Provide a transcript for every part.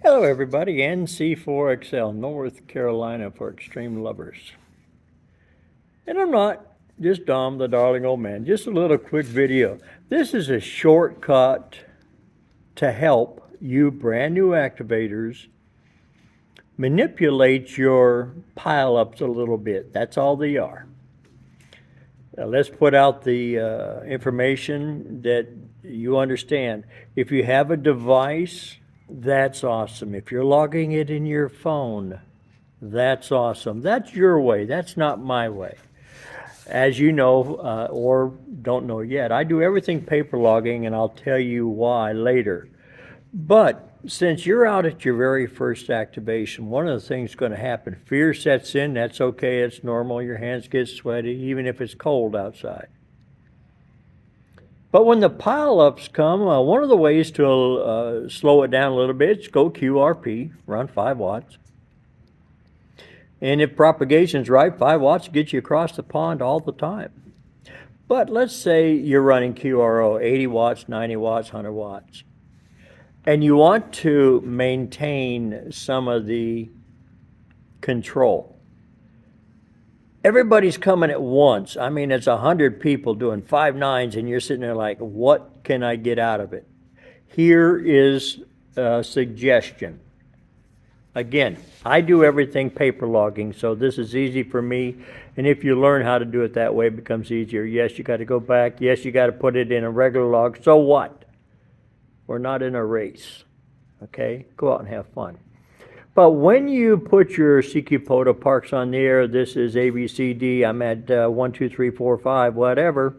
Hello, everybody. NC4XL, North Carolina for extreme lovers. And I'm not just Dom, the darling old man, just a little quick video. This is a shortcut to help you brand new activators manipulate your pile-ups a little bit. That's all they are. Let's put out the information that you understand. If you have a device, that's awesome. If you're logging it in your phone, that's awesome. That's your way. That's not my way. As you know, or don't know yet, I do everything paper logging, and I'll tell you why later. But since you're out at your very first activation, one of the things going to happen, fear sets in. That's okay. It's normal. Your hands get sweaty, even if it's cold outside. But when the pile-ups come, one of the ways to slow it down a little bit is go QRP, run 5 watts. And if propagation's right, 5 watts gets you across the pond all the time. But let's say you're running QRO, 80 watts, 90 watts, 100 watts. And you want to maintain some of the control. Everybody's coming at once. I mean, it's 100 people doing 5 nines, and you're sitting there like, what can I get out of it? Here is a suggestion. Again, I do everything paper logging, so this is easy for me. And if you learn how to do it that way, it becomes easier. Yes, you got to go back. Yes, you got to put it in a regular log. So what? We're not in a race. Okay? Go out and have fun. But when you put your CQ POTA parks on the air, this is ABCD, I'm at 1, 2, 3, 4, 5, whatever,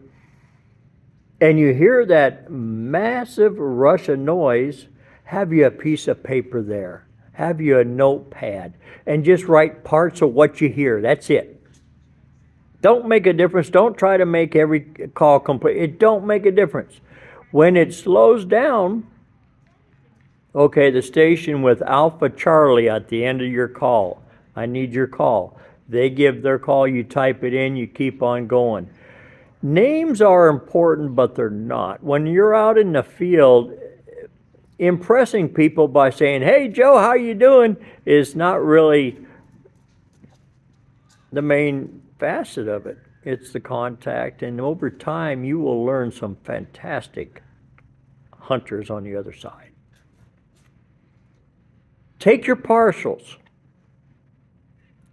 and you hear that massive rush of noise, have you a piece of paper there? Have you a notepad? And just write parts of what you hear. That's it. Don't make a difference. Don't try to make every call complete. It don't make a difference. When it slows down, okay, the station with Alpha Charlie at the end of your call. I need your call. They give their call, you type it in, you keep on going. Names are important, but they're not. When you're out in the field, impressing people by saying, hey, Joe, how you doing, is not really the main facet of it. It's the contact, and over time, you will learn some fantastic hunters on the other side. Take your partials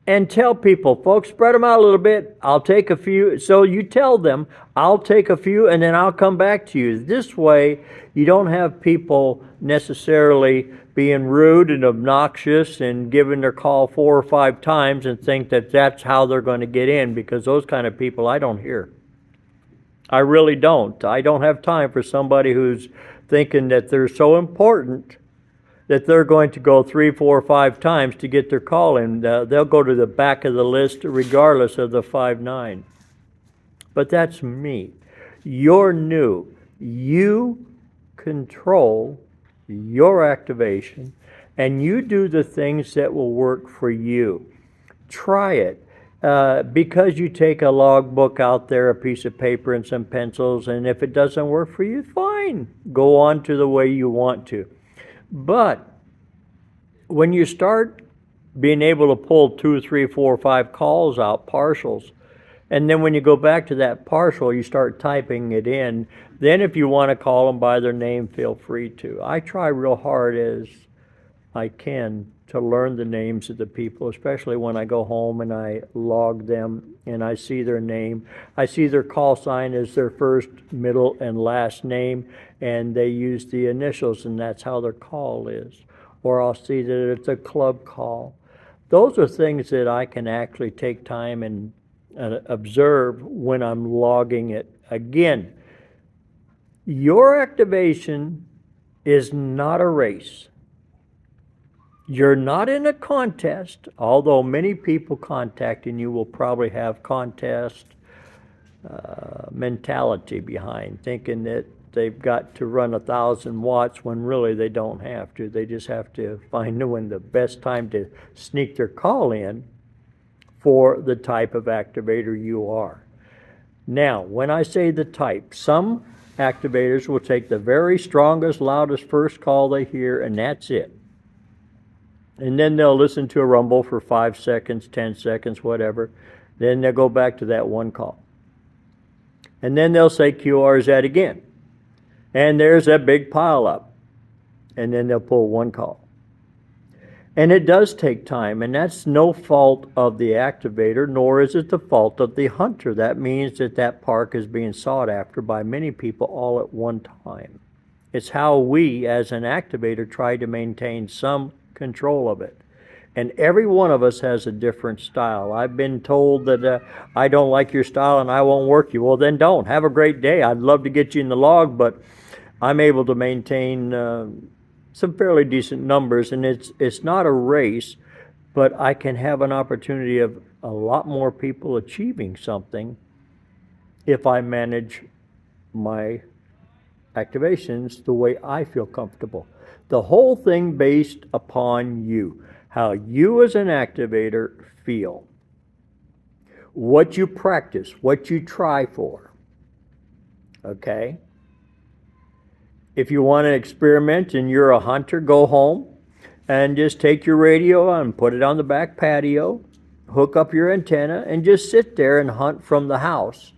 and tell people, folks, spread them out a little bit. I'll take a few. So you tell them, I'll take a few and then I'll come back to you. This way, you don't have people necessarily being rude and obnoxious and giving their call 4 or 5 times and think that that's how they're going to get in, because those kind of people I don't hear. I really don't. I don't have time for somebody who's thinking that they're so important that they're going to go 3, 4, 5 times to get their call in. They'll go to the back of the list regardless of the 5-9. But that's me. You're new. You control your activation, and you do the things that will work for you. Try it. Because you take a logbook out there, a piece of paper and some pencils, and if it doesn't work for you, fine. Go on to the way you want to. But when you start being able to pull 2, 3, 4, 5 calls out, partials, and then when you go back to that partial, you start typing it in, then if you want to call them by their name, feel free to. I try real hard as I can to learn the names of the people, especially when I go home and I log them and I see their name. I see their call sign as their first, middle, and last name, and they use the initials, and that's how their call is. Or I'll see that it's a club call. Those are things that I can actually take time and observe when I'm logging it. Again, your activation is not a race. You're not in a contest, although many people contacting you will probably have contest mentality behind, thinking that they've got to run 1,000 watts when really they don't have to. They just have to find when the best time to sneak their call in for the type of activator you are. Now, when I say the type, some activators will take the very strongest, loudest first call they hear, and that's it. And then they'll listen to a rumble for 5 seconds, 10 seconds, whatever. Then they'll go back to that one call. And then they'll say QRZ again. And there's that big pile up. And then they'll pull one call. And it does take time, and that's no fault of the activator, nor is it the fault of the hunter. That means that that park is being sought after by many people all at one time. It's how we, as an activator, try to maintain some control of it. And every one of us has a different style. I've been told that I don't like your style and I won't work you. Well, then don't. Have a great day. I'd love to get you in the log, but I'm able to maintain some fairly decent numbers, and it's not a race, but I can have an opportunity of a lot more people achieving something if I manage my activations the way I feel comfortable. The whole thing based upon you, how you as an activator feel, what you practice, what you try for, okay? If you want to experiment and you're a hunter, go home and just take your radio and put it on the back patio, hook up your antenna, and just sit there and hunt from the house.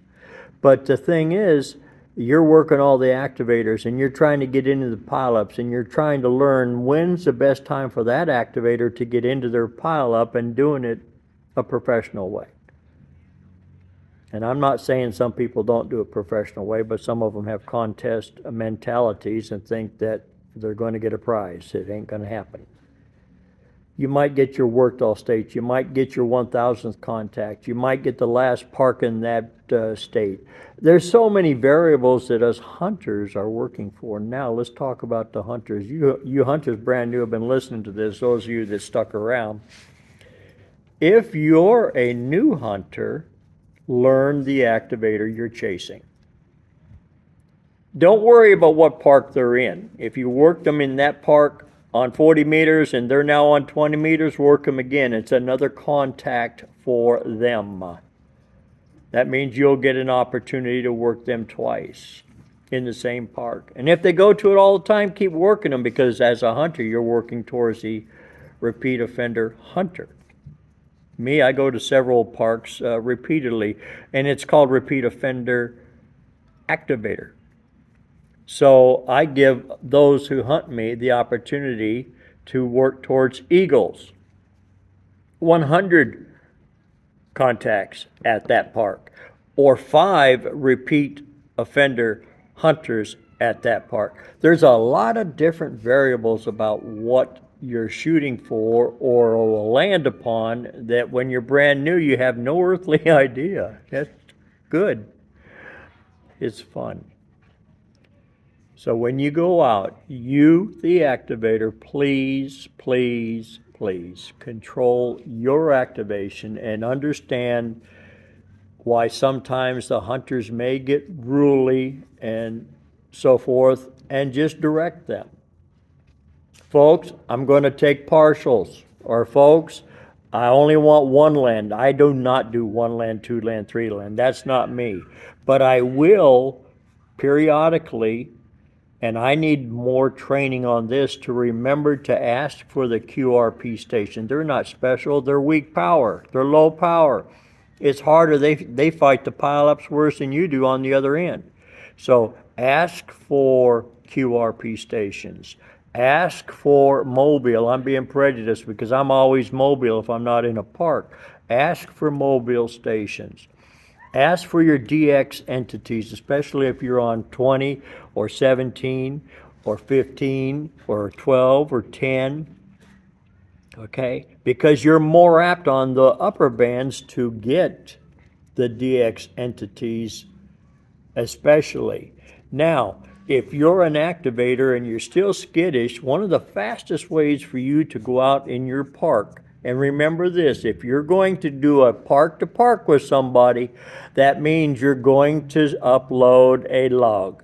But the thing is, you're working all the activators and you're trying to get into the pileups and you're trying to learn when's the best time for that activator to get into their pileup and doing it a professional way. And I'm not saying some people don't do it a professional way, but some of them have contest mentalities and think that they're going to get a prize. It ain't going to happen. You might get your worked all states. You might get your 1,000th contact. You might get the last park in that state. There's so many variables that us hunters are working for. Now let's talk about the hunters. You hunters brand new have been listening to this, those of you that stuck around. If you're a new hunter, learn the activator you're chasing. Don't worry about what park they're in. If you worked them in that park on 40 meters and they're now on 20 meters, work them again. It's another contact for them. That means you'll get an opportunity to work them twice in the same park. And if they go to it all the time, keep working them, because as a hunter, you're working towards the repeat offender hunter. Me, I go to several parks repeatedly, and it's called repeat offender activator. So I give those who hunt me the opportunity to work towards eagles. 100 contacts at that park, or 5 repeat offender hunters at that park. There's a lot of different variables about what you're shooting for or will land upon that when you're brand new you have no earthly idea. That's good. It's fun. So when you go out, you, the activator, please, please, please control your activation and understand why sometimes the hunters may get ruly and so forth, and just direct them. Folks, I'm going to take partials. Or folks, I only want one land. I do not do one land, two land, three land. That's not me. But I will periodically, and I need more training on this, to remember to ask for the QRP station. They're not special. They're weak power. They're low power. It's harder. They fight the pileups worse than you do on the other end. So ask for QRP stations. Ask for mobile. I'm being prejudiced because I'm always mobile if I'm not in a park. Ask for mobile stations. Ask for your DX entities, especially if you're on 20 or 17 or 15 or 12 or 10. Okay? Because you're more apt on the upper bands to get the DX entities especially. Now, if you're an activator and you're still skittish, one of the fastest ways for you to go out in your park, and remember this, if you're going to do a park to park with somebody, that means you're going to upload a log.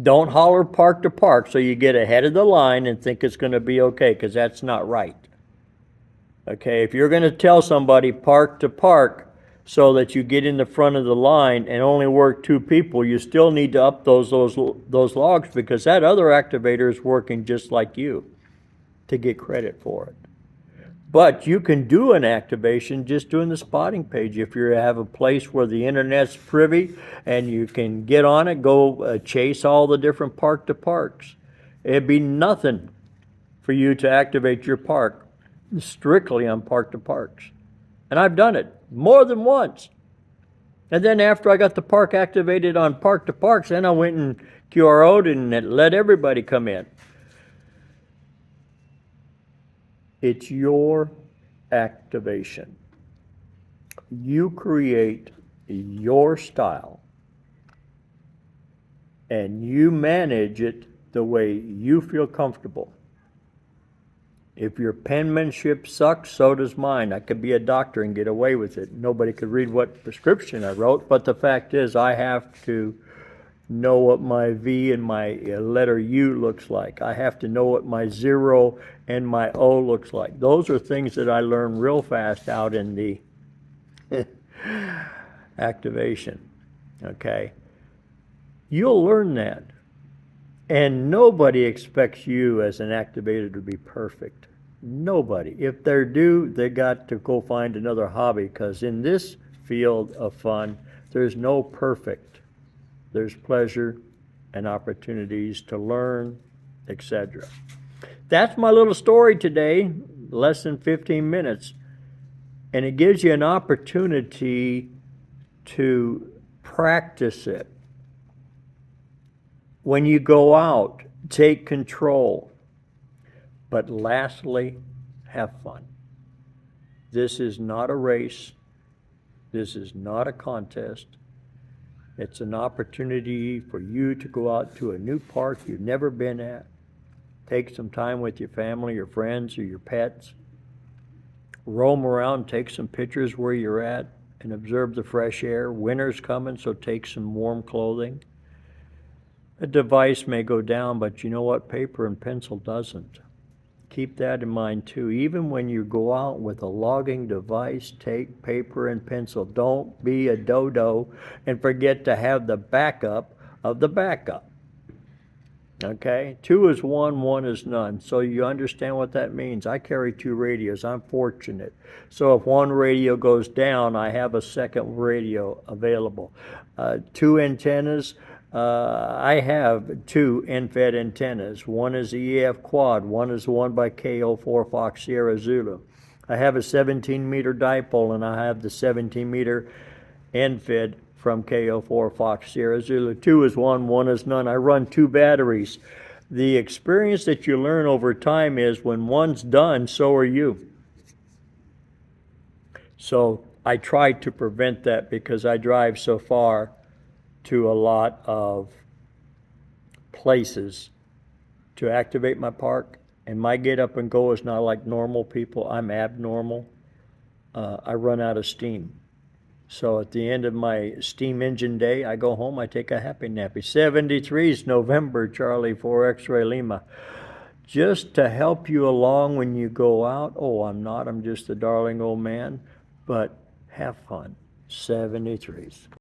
Don't holler park to park so you get ahead of the line and think it's going to be okay, because that's not right. Okay, if you're going to tell somebody park to park so that you get in the front of the line and only work 2 people, you still need to up those logs, because that other activator is working just like you. to get credit for it. But you can do an activation just doing the spotting page. If you have a place where the internet's privy and you can get on it, go chase all the different park-to-parks. It'd be nothing for you to activate your park strictly on park-to-parks. And I've done it more than once. And then after I got the park activated on park-to-parks, then I went and QRO'd and let everybody come in. It's your activation. You create your style and you manage it the way you feel comfortable. If your penmanship sucks, so does mine. I could be a doctor and get away with it. Nobody could read what prescription I wrote, but the fact is I have to know what my V and my letter U looks like. I have to know what my 0 and my O looks like. Those are things that I learn real fast out in the activation. Okay? You'll learn that. And nobody expects you as an activator to be perfect. Nobody. If they do, they got to go find another hobby, because in this field of fun, there's no perfect. There's pleasure and opportunities to learn, etc. That's my little story today, less than 15 minutes. And it gives you an opportunity to practice it. When you go out, take control. But lastly, have fun. This is not a race. This is not a contest. It's an opportunity for you to go out to a new park you've never been at. Take some time with your family, your friends, or your pets. Roam around, take some pictures where you're at, and observe the fresh air. Winter's coming, so take some warm clothing. A device may go down, but you know what? Paper and pencil doesn't. Keep that in mind too. Even when you go out with a logging device, take paper and pencil. Don't be a dodo and forget to have the backup of the backup. Okay? 2 is 1, 1 is none. So you understand what that means. I carry 2 radios. I'm fortunate. So if one radio goes down, I have a second radio available. 2 antennas. I have 2 end-fed antennas. One is the EF quad. One is the one by KO4 Fox Sierra Zulu. I have a 17-meter dipole, and I have the 17-meter end-fed from KO4 Fox Sierra Zulu. 2 is 1, 1 is none. I run 2 batteries. The experience that you learn over time is when one's done, so are you. So I try to prevent that because I drive so far to a lot of places to activate my park, and my get up and go is not like normal people. I'm abnormal. I run out of steam. So at the end of my steam engine day, I go home, I take a happy nappy. 73's November, Charlie 4XL Lima. Just to help you along when you go out. Oh, I'm just a darling old man, but have fun. 73's.